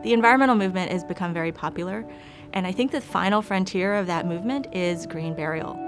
The environmental movement has become very popular, and I think the final frontier of that movement is green burial.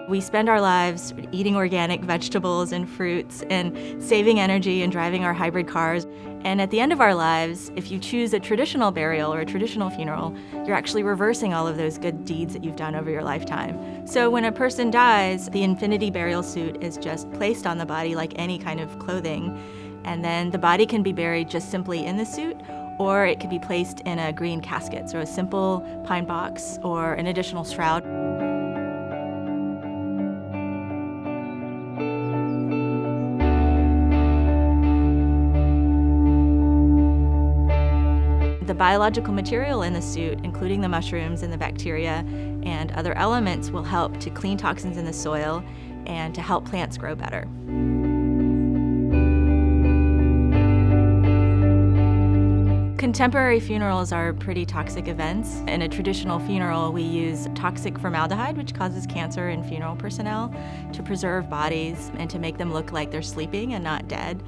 We spend our lives eating organic vegetables and fruits and saving energy and driving our hybrid cars. And at the end of our lives, if you choose a traditional burial or a traditional funeral, you're actually reversing all of those good deeds that you've done over your lifetime. So when a person dies, the infinity burial suit is just placed on the body like any kind of clothing. And then the body can be buried just simply in the suit, or it could be placed in a green casket, so a simple pine box or an additional shroud. The biological material in the suit, including the mushrooms and the bacteria and other elements, will help to clean toxins in the soil and to help plants grow better. Contemporary funerals are pretty toxic events. In a traditional funeral, we use toxic formaldehyde, which causes cancer in funeral personnel, to preserve bodies and to make them look like they're sleeping and not dead.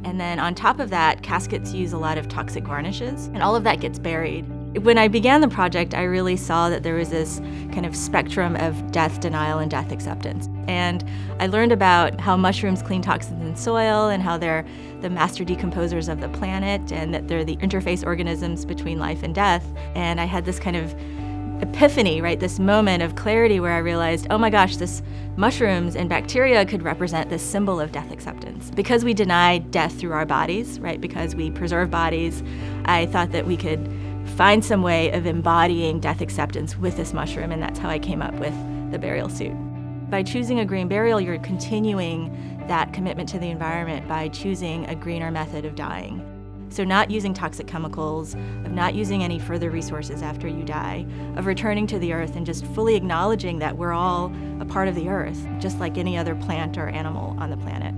And then on top of that, caskets use a lot of toxic varnishes, and all of that gets buried. When I began the project, I really saw that there was this kind of spectrum of death denial and death acceptance. And I learned about how mushrooms clean toxins in soil and how they're the master decomposers of the planet and that they're the interface organisms between life and death. And I had this kind of epiphany, right? This moment of clarity where I realized, oh my gosh, this mushrooms and bacteria could represent this symbol of death acceptance. Because we deny death through our bodies, right? Because we preserve bodies, I thought that we could find some way of embodying death acceptance with this mushroom, and that's how I came up with the burial suit. By choosing a green burial, you're continuing that commitment to the environment by choosing a greener method of dying. So not using toxic chemicals, of not using any further resources after you die, of returning to the earth and just fully acknowledging that we're all a part of the earth, just like any other plant or animal on the planet.